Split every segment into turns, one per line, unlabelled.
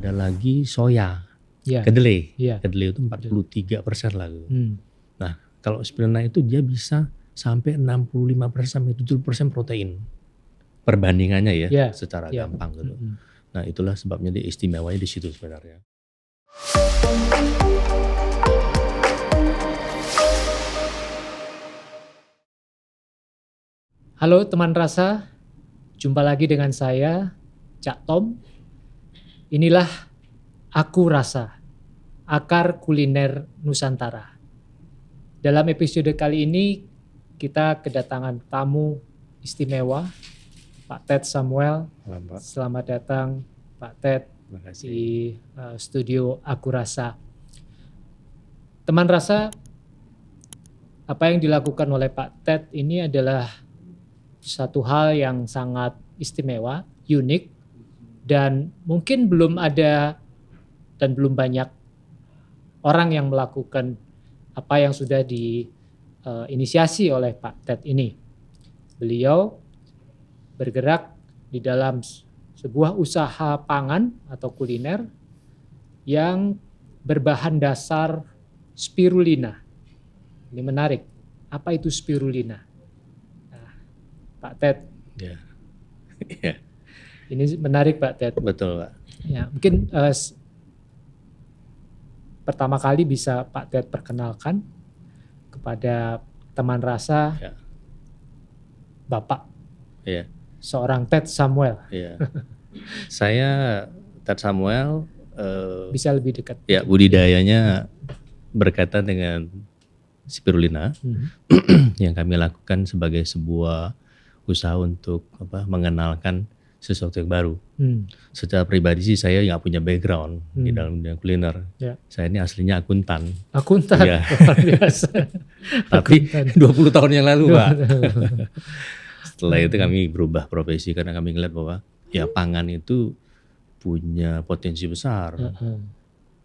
ada lagi soya,
Ya.
kedelai.
Ya.
Kedelai itu 43% lah.
Hmm.
Nah, kalau spirulina itu dia bisa sampai 65% sampai 70% protein. Perbandingannya ya,
Ya.
secara
Ya.
gampang gitu.
Hmm.
Nah, itulah sebabnya dia istimewanya di situ sebenarnya.
Halo teman rasa, jumpa lagi dengan saya, Cak Tom. Inilah Aku Rasa, Akar Kuliner Nusantara. Dalam episode kali ini, kita kedatangan tamu istimewa, Pak Ted Samuel.
Pak.
Selamat datang Pak Ted
Terima kasih.
di studio Aku Rasa. Teman rasa, apa yang dilakukan oleh Pak Ted ini adalah satu hal yang sangat istimewa, unik, dan mungkin belum ada dan belum banyak orang yang melakukan apa yang sudah diinisiasi oleh Pak Ted ini. Beliau bergerak di dalam sebuah usaha pangan atau kuliner yang berbahan dasar spirulina. Ini menarik. Apa itu spirulina? Nah, Pak Ted.
Ya. Ya.
Ini menarik Pak Ted.
Betul Pak.
Ya, mungkin pertama kali bisa Pak Ted perkenalkan kepada teman rasa,
Ya.
Bapak.
Ya.
Seorang Ted Samuel.
Ya. Saya Ted Samuel.
Bisa lebih dekat.
Ya, budidayanya berkaitan dengan spirulina yang kami lakukan sebagai sebuah usaha untuk mengenalkan sesuatu yang baru. Secara pribadi sih saya nggak punya background di dalam dunia kuliner.
Ya.
Saya ini aslinya akuntan.
Akuntan,
Ya.
luar biasa.
Tapi
Akuntan.
20 tahun yang lalu Pak. Setelah itu kami berubah profesi karena kami ngeliat bahwa ya pangan itu punya potensi besar.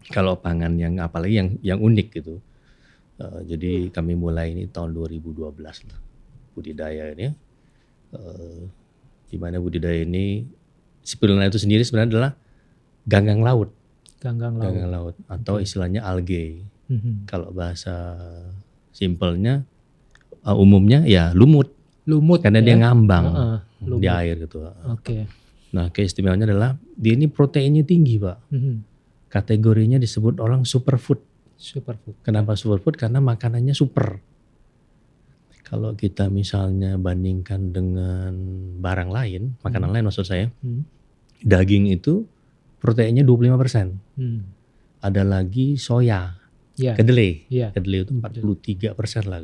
Kalau pangan yang apalagi yang unik gitu. Jadi kami mulai ini tahun 2012 lah budidaya ini. Di mana budidaya ini spirulina itu sendiri sebenarnya adalah ganggang laut.
Ganggang
laut atau istilahnya algae. Kalau bahasa simpelnya umumnya ya lumut. Karena
ya?
dia ngambang
lumut.
di air gitu.
Oke.
Nah, keistimewaannya adalah dia ini proteinnya tinggi, Pak. Kategorinya disebut orang superfood.
Superfood.
Kenapa superfood? Karena makanannya super. Kalau kita misalnya bandingkan dengan barang lain, makanan lain maksud saya, daging itu proteinnya 25%. Ada lagi soya, kedelai. Kedelai itu 43% lah.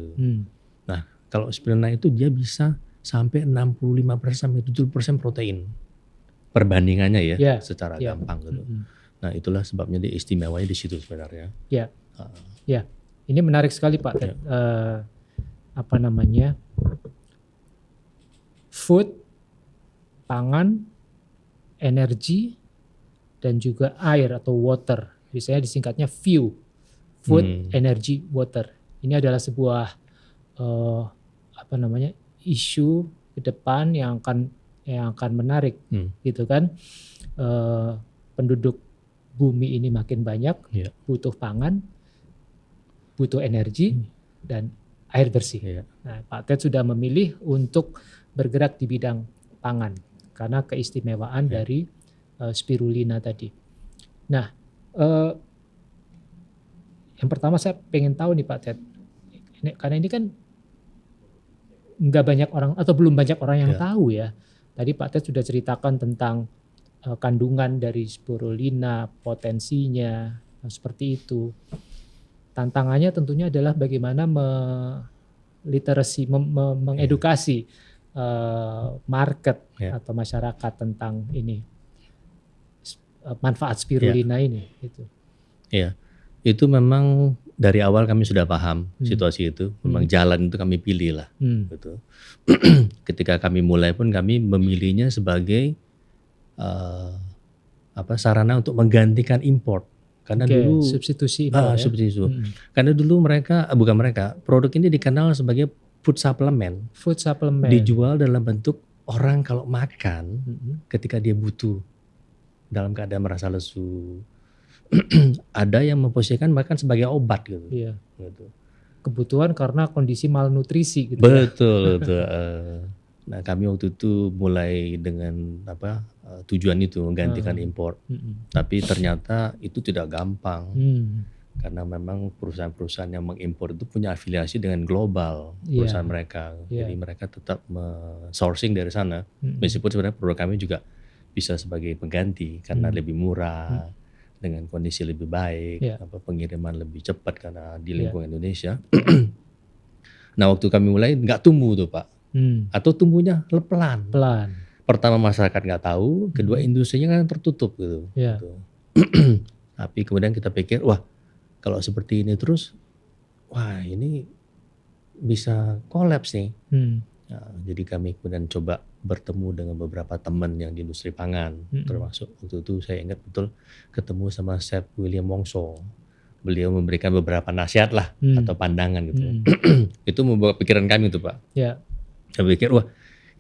Nah, kalau spirulina itu dia bisa sampai 65% sampai 70% protein. Perbandingannya ya, secara gampang gitu. Nah, itulah sebabnya dia istimewanya di situ sebenarnya.
Ya. Ya. Ini menarik sekali Pak Ted. Food, pangan, energi, dan juga air atau water. Biasanya disingkatnya FEW. Food, energy, water. Ini adalah sebuah isu ke depan yang akan menarik, gitu kan? Penduduk bumi ini makin banyak, butuh pangan, butuh energi, dan air bersih. Nah, Pak Ted sudah memilih untuk bergerak di bidang pangan karena keistimewaan dari spirulina tadi. Nah, yang pertama saya pengen tahu nih Pak Ted, karena ini kan nggak banyak orang atau belum banyak orang yang tahu ya. Tadi Pak Ted sudah ceritakan tentang kandungan dari spirulina, potensinya, seperti itu. Tantangannya tentunya adalah bagaimana mengedukasi market atau masyarakat tentang ini, manfaat spirulina ini. Gitu.
Ya, itu memang dari awal kami sudah paham situasi itu. Memang jalan itu kami pilih lah. Gitu. Ketika kami mulai pun kami memilihnya sebagai sarana untuk menggantikan import. Karena dulu
substitusi impor,
Karena dulu produk ini dikenal sebagai food supplement. Dijual dalam bentuk orang kalau makan ketika dia butuh dalam keadaan merasa lesu. Ada yang memposisikan bahkan sebagai obat gitu.
Iya.
Gitu.
Kebutuhan karena kondisi malnutrisi gitu
Betul, betul. Nah kami waktu itu mulai dengan tujuan itu menggantikan impor. Tapi ternyata itu tidak gampang. Karena memang perusahaan-perusahaan yang mengimpor itu punya afiliasi dengan global perusahaan mereka. Jadi mereka tetap sourcing dari sana. Meskipun sebenarnya produk kami juga bisa sebagai pengganti karena lebih murah, dengan kondisi lebih baik, pengiriman lebih cepat karena di lingkungan Indonesia. Nah waktu kami mulai nggak tumbuh tuh Pak, atau tumbuhnya pelan. Pertama masyarakat nggak tahu, kedua industrinya kan tertutup gitu. Gitu. Tapi kemudian kita pikir, wah kalau seperti ini terus, wah ini bisa kolaps nih. Nah, jadi kami kemudian coba bertemu dengan beberapa teman yang di industri pangan, termasuk waktu itu saya ingat betul ketemu sama Chef William Wongso. Beliau memberikan beberapa nasihat lah atau pandangan gitu. Itu membawa pikiran kami tuh Pak. Saya pikir wah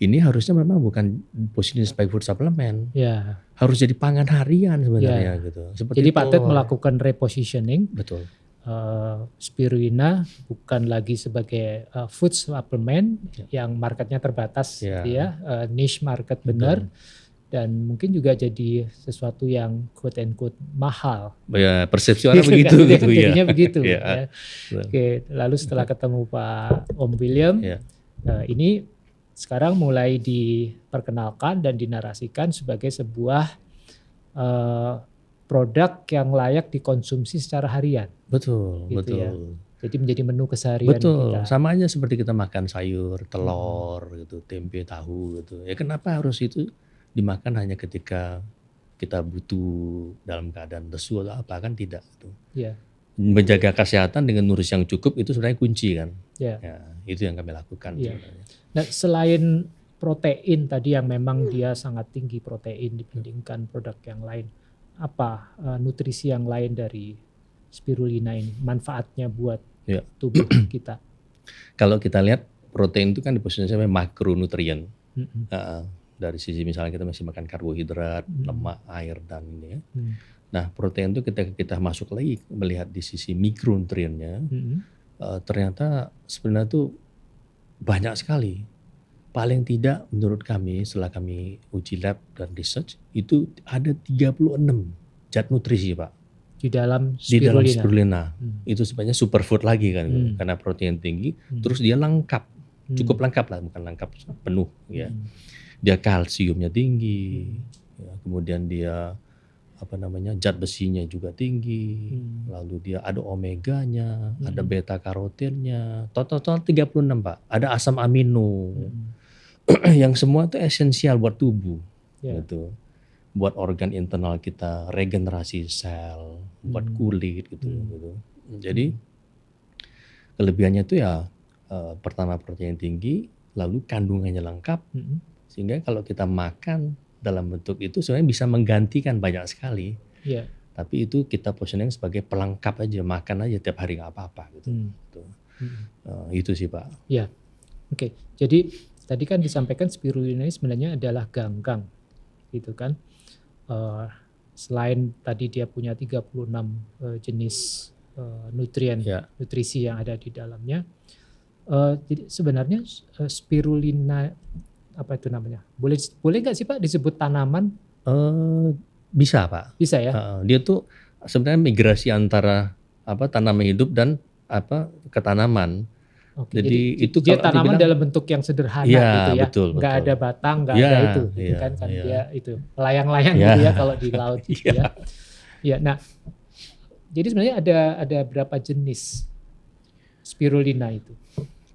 ini harusnya memang bukan posisi sebagai food supplement, harus jadi pangan harian sebenarnya gitu.
Seperti jadi Pak Ted melakukan repositioning.
Betul.
Spirulina bukan lagi sebagai food supplement yang marketnya terbatas, niche market benar, dan mungkin juga jadi sesuatu yang quote and quote mahal.
Ya persepsi orang begitu gitu ya.
Jadinya begitu. Oke, lalu setelah ketemu Pak Om William, ini sekarang mulai diperkenalkan dan dinarasikan sebagai sebuah produk yang layak dikonsumsi secara harian.
Betul,
gitu
betul.
Ya. Jadi menjadi menu keseharian
kita.
kita.
Sama aja seperti kita makan sayur, telur, gitu, tempe, tahu, gitu. Ya kenapa harus itu dimakan hanya ketika kita butuh dalam keadaan lesu atau apa, kan tidak. Gitu. Menjaga kesehatan dengan nutrisi yang cukup itu sebenarnya kunci kan. Ya, itu yang kami lakukan. Sebenarnya.
Nah selain protein tadi yang memang dia sangat tinggi protein dibandingkan produk yang lain, apa nutrisi yang lain dari spirulina ini, manfaatnya buat tubuh kita?
Kalau kita lihat protein itu kan diposisikan sebagai makronutrien. Dari sisi misalnya kita masih makan karbohidrat, lemak, air dan ini ya. Nah protein itu ketika kita masuk lagi melihat di sisi mikronutriennya, ternyata sebenarnya itu banyak sekali. Paling tidak menurut kami setelah kami uji lab dan research itu ada 36 zat nutrisi Pak.
Di dalam
spirulina. Itu sebenarnya superfood lagi kan. Karena protein tinggi, terus dia lengkap. Cukup lengkap lah, bukan lengkap penuh ya. Dia kalsiumnya tinggi, kemudian dia zat besinya juga tinggi, lalu dia ada omeganya, ada beta karotinnya, total 36 Pak. Ada asam amino. Yang semua itu esensial buat tubuh, gitu, buat organ internal kita, regenerasi sel, buat kulit, gitu. Jadi kelebihannya itu ya pertama protein tinggi, lalu kandungannya lengkap, sehingga kalau kita makan dalam bentuk itu sebenarnya bisa menggantikan banyak sekali. Tapi itu kita positioning sebagai pelengkap aja, makan aja tiap hari nggak apa-apa, gitu. Itu sih Pak.
Ya, oke. Jadi tadi kan disampaikan spirulina ini sebenarnya adalah ganggang, gitu kan. Selain tadi dia punya 36 jenis nutrisi yang ada di dalamnya. Jadi sebenarnya spirulina apa itu namanya? Boleh nggak sih Pak disebut tanaman?
Bisa Pak.
Bisa ya.
Dia tuh sebenarnya migrasi antara tanaman hidup dan ke tanaman.
Oke, jadi itu dia tanaman dalam bentuk yang sederhana gitu ya,
betul,
nggak ada batang, nggak ada itu, kan dia itu layang-layang gitu ya kalau di laut gitu ya. Ya, nah, jadi sebenarnya ada berapa jenis spirulina itu?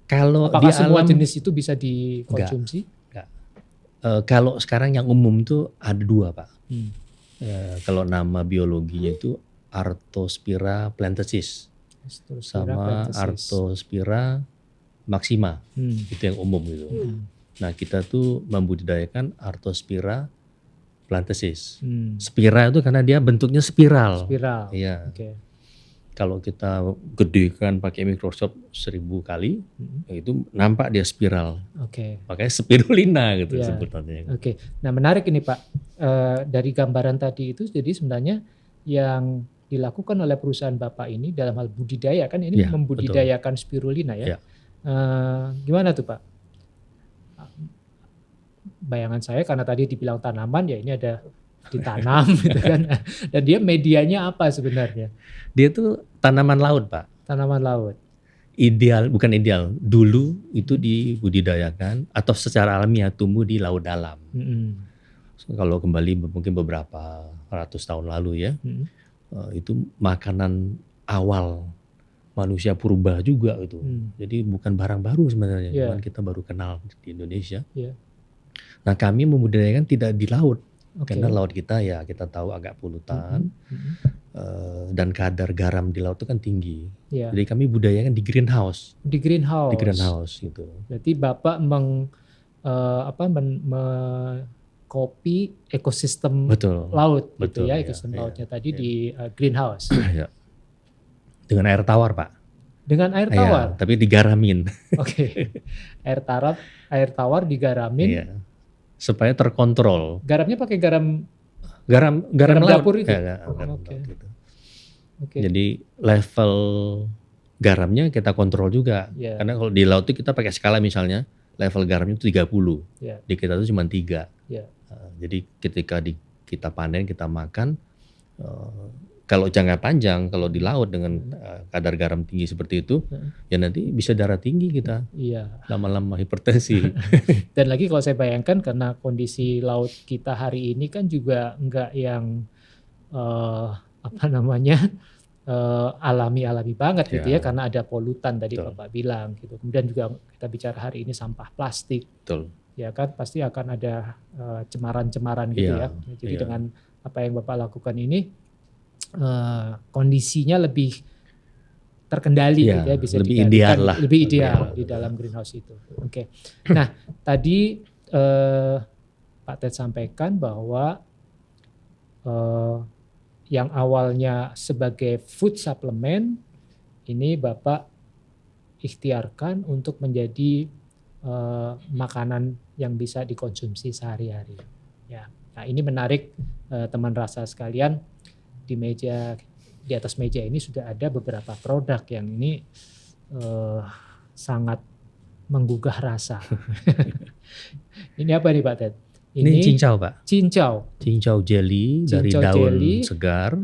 Apakah semua jenis itu bisa dikonsumsi?
Enggak. Kalau sekarang yang umum tuh ada 2 Pak. Kalau nama biologinya itu Artospira plantensis sama Artospira maxima, itu yang umum gitu. Nah kita tuh membudidayakan Artospira plantensis. Spira itu karena dia bentuknya spiral. Iya. Kalau kita gedekan pakai mikroskop 1000 kali, itu nampak dia spiral. Makanya spirulina gitu sebutannya.
Nah menarik ini Pak. dari gambaran tadi itu jadi sebenarnya yang dilakukan oleh perusahaan Bapak ini dalam hal budidaya kan ini
Ya,
membudidayakan spirulina ya.
Ya.
Gimana tuh Pak? Bayangan saya karena tadi dibilang tanaman ya ini ada ditanam gitu kan. Dan dia medianya apa sebenarnya?
Dia tuh tanaman laut, Pak.
Tanaman laut.
Bukan ideal. Dulu itu dibudidayakan atau secara alamiah tumbuh di laut dalam. Kalau kembali mungkin beberapa ratus tahun lalu ya, itu makanan awal manusia purba juga itu. Jadi bukan barang baru sebenarnya, cuman kita baru kenal di Indonesia. Nah kami membudidayakan tidak di laut, karena laut kita ya kita tahu agak polutan dan kadar garam di laut itu kan tinggi. Jadi kami budidayakan di greenhouse. Di greenhouse gitu.
Berarti Bapak kopi ekosistem laut gitu ya, ekosistem lautnya tadi di greenhouse.
Dengan air tawar, Pak.
Dengan air tawar.
Tapi digaramin.
Oke. Air tawar digaramin.
Supaya terkontrol.
Garamnya pakai garam
dapur
itu.
Gitu. Jadi level garamnya kita kontrol juga. Karena kalau di laut itu kita pakai skala misalnya level garamnya itu 30. Di kita itu cuma 3. Jadi ketika kita panen, kita makan, kalau jangka panjang, kalau di laut dengan kadar garam tinggi seperti itu, ya nanti bisa darah tinggi kita, lama-lama hipertensi.
Dan lagi kalau saya bayangkan karena kondisi laut kita hari ini kan juga enggak yang alami banget gitu ya, karena ada polutan tadi Bapak bilang gitu. Kemudian juga kita bicara hari ini sampah plastik. Ya kan pasti akan ada cemaran-cemaran gitu ya. Jadi dengan apa yang Bapak lakukan ini kondisinya lebih terkendali gitu ya, bisa
lebih ideal lah.
Lebih ideal di dalam greenhouse itu. Oke. Nah, tadi Pak Ted sampaikan bahwa yang awalnya sebagai food supplement ini Bapak ikhtiarkan untuk menjadi makanan yang bisa dikonsumsi sehari-hari. Ya. Nah, ini menarik teman rasa sekalian, di atas meja ini sudah ada beberapa produk yang ini sangat menggugah rasa. Ini apa nih Pak Ted?
Ini cincau, Pak.
Cincau
jelly dari daun segar.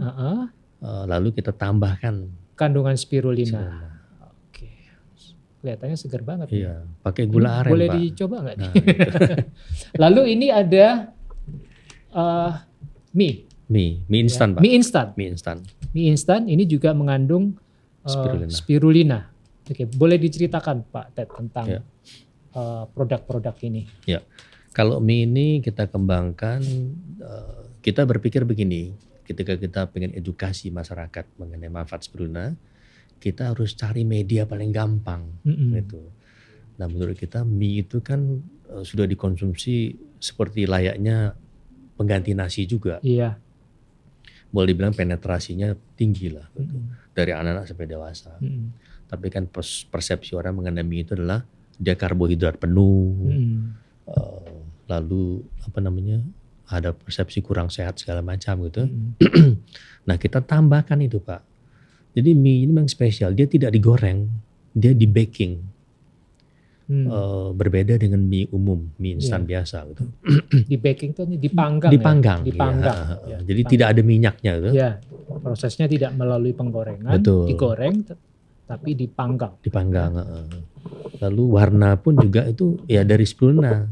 Lalu kita tambahkan
kandungan spirulina. Oke. Kelihatannya segar banget.
Iya, pakai gula aren,
boleh
Pak.
Dicoba nggak nih? Lalu ini ada mie instan, Pak. Mie instan ini juga mengandung spirulina. Oke, boleh diceritakan Pak Ted tentang produk-produk ini?
Ya. Kalau mie ini kita kembangkan, kita berpikir begini, ketika kita pengen edukasi masyarakat mengenai manfaat spirulina, kita harus cari media paling gampang. Gitu. Nah menurut kita mie itu kan sudah dikonsumsi seperti layaknya pengganti nasi juga.
Iya.
Boleh dibilang penetrasinya tinggi lah, gitu. Dari anak-anak sampai dewasa. Tapi kan persepsi orang mengenai mie itu adalah dia karbohidrat penuh. Lalu ada persepsi kurang sehat segala macam gitu. Nah kita tambahkan itu Pak. Jadi mie ini memang spesial, dia tidak digoreng, dia di baking. Berbeda dengan mie umum, mie instan biasa gitu.
Di baking itu dipanggang.
Ya. Jadi tidak ada minyaknya gitu.
Ya, prosesnya tidak melalui penggorengan, digoreng tapi dipanggang.
Lalu warna pun juga itu ya dari spirulina.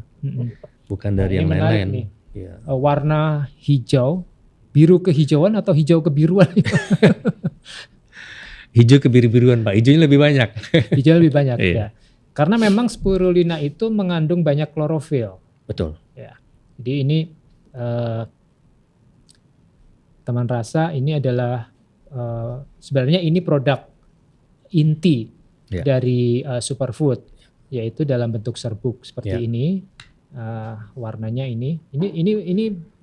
Bukan dari yang lain-lain.
Ya. Warna hijau, biru kehijauan atau hijau kebiruan?
Hijau kebiru-biruan Pak, hijaunya lebih banyak.
Hijau lebih banyak ya. Karena memang spirulina itu mengandung banyak klorofil.
Betul.
Ya. Jadi ini teman rasa ini adalah sebenarnya ini produk inti dari superfood, yaitu dalam bentuk serbuk seperti ini. Warnanya ini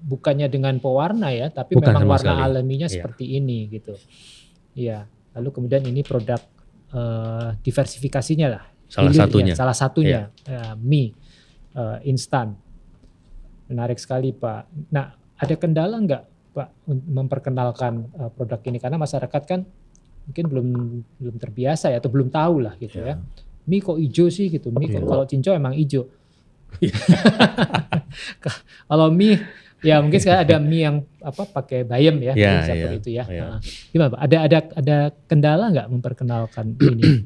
bukannya dengan pewarna ya, tapi memang warna alaminya seperti ini gitu. Ya, lalu kemudian ini produk diversifikasinya lah. Salah satunya mie instan. Menarik sekali Pak. Nah, ada kendala nggak Pak memperkenalkan produk ini, karena masyarakat kan mungkin belum terbiasa ya, atau belum tahu lah gitu ya. Mie kok hijau sih gitu, mie kok kalau cincau emang hijau. Kalau mie ya mungkin sekarang ada mie yang pakai bayam ya, seperti itu ya. Nah, gimana Pak? Ada kendala nggak memperkenalkan ini?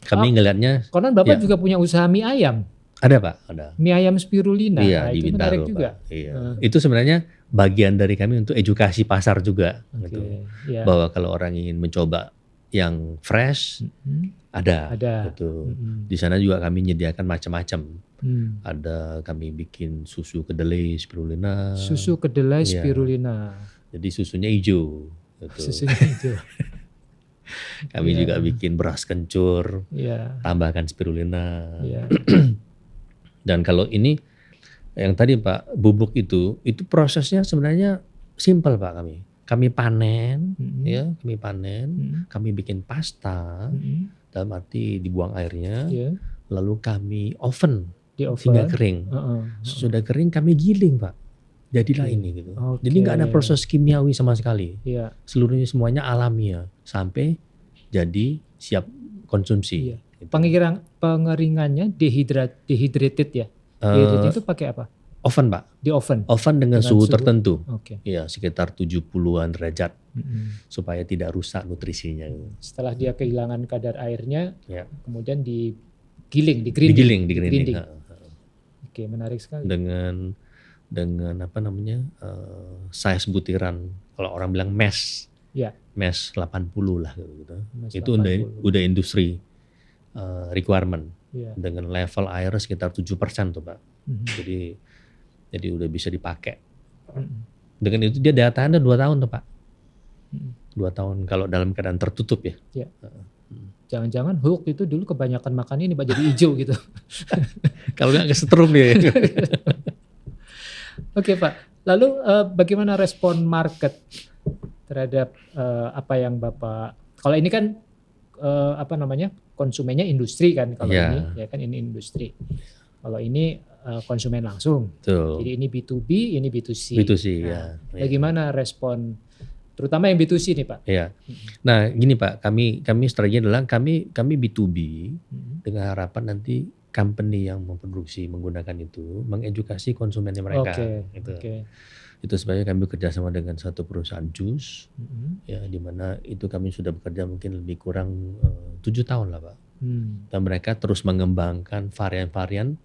Kami ngelihatnya.
Konon Bapak juga punya usaha mie ayam.
Ada Pak, ada.
Mie ayam spirulina,
Iya,
itu
di
menarik
Bintaro,
juga.
Iya. Itu sebenarnya bagian dari kami untuk edukasi pasar juga. Gitu. Bahwa kalau orang ingin mencoba yang fresh, ada. Gitu. Di sana juga kami menyediakan macam-macam. Ada kami bikin susu kedelai spirulina.
Susu kedelai spirulina.
Jadi susunya hijau. Gitu.
Susunya hijau.
Kami juga bikin beras kencur, tambahkan spirulina. Dan kalau ini yang tadi Pak, bubuk itu prosesnya sebenarnya simpel Pak kami. Kami panen, kami panen, kami bikin pasta, dalam arti dibuang airnya, lalu kami oven hingga kering. Sesudah kering kami giling Pak, jadilah ini gitu. Jadi nggak ada proses kimiawi sama sekali. Seluruhnya semuanya alami ya, sampai jadi siap konsumsi.
Gitu. Pengeringannya dehydrated ya. Dehydrated itu pakai apa?
Oven Pak.
Di oven.
Oven dengan suhu tertentu. Ya, sekitar 70-an derajat. Supaya tidak rusak nutrisinya.
Setelah dia kehilangan kadar airnya, kemudian digiling, di-grinding. Oke, menarik sekali.
Dengan apa namanya? Size butiran, kalau orang bilang mesh. Mesh 80 lah gitu. Itu udah industri requirement. Dengan level air sekitar 7% tuh Pak. Jadi udah bisa dipakai. Dengan itu dia daya tahan 2 tahun tuh Pak. 2 tahun kalau dalam keadaan tertutup ya.
Jangan-jangan Hulk itu dulu kebanyakan makan ini Pak, jadi hijau gitu.
Kalau nggak kesetrum dia.
Oke Pak. Lalu bagaimana respon market terhadap apa yang Bapak, kalau ini kan konsumennya industri kan, kalau ini ya kan ini industri. Kalau ini konsumen langsung. Betul. Jadi ini B2B, ini B2C. Bagaimana respon terutama yang B2C nih Pak?
Nah, gini Pak, kami strategi adalah kami B2B dengan harapan nanti company yang memproduksi menggunakan itu mengedukasi konsumennya mereka. Itu sebabnya kami bekerja sama dengan satu perusahaan jus, ya, di mana itu kami sudah bekerja mungkin lebih kurang 7 tahun lah Pak. Dan mereka terus mengembangkan varian-varian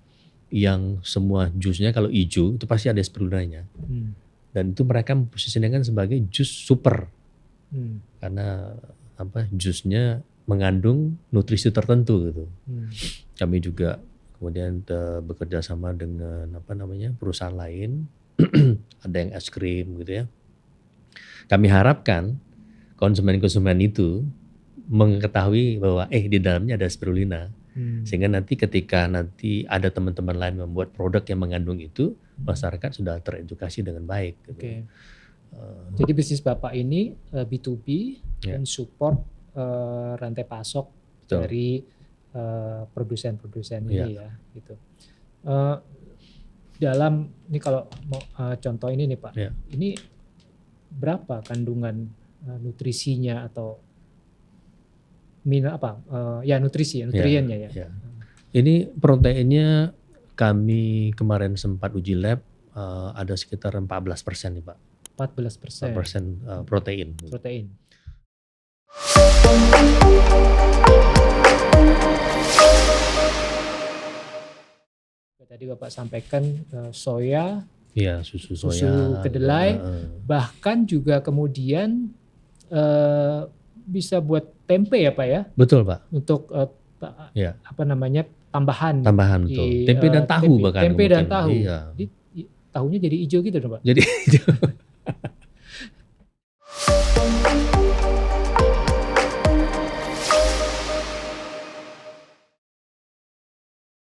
yang semua jusnya kalau hijau itu pasti ada spirulinanya. Dan itu mereka memposisikan sebagai jus super, karena jusnya mengandung nutrisi tertentu gitu. Kami juga kemudian bekerja sama dengan perusahaan lain. Ada yang es krim gitu ya. Kami harapkan konsumen-konsumen itu mengetahui bahwa di dalamnya ada spirulina. Sehingga nanti ketika ada teman-teman lain membuat produk yang mengandung itu, masyarakat sudah teredukasi dengan baik. Gitu.
Jadi bisnis Bapak ini B2B dan support rantai pasok dari produsen-produsen ini ya gitu. Dalam ini kalau mau contoh ini nih Pak, ini berapa kandungan nutrisinya atau nutriennya ya.
Ini proteinnya kami kemarin sempat uji lab ada sekitar 14% nih Pak. 14% protein.
Tadi Bapak sampaikan soya,
susu
kedelai, bahkan juga kemudian bisa buat tempe ya Pak ya?
Betul Pak.
Untuk tambahan
betul. Tempe dan tahu bahkan.
Tempe dan tahu. Tahunya jadi hijau gitu dong Pak?
Jadi hijau.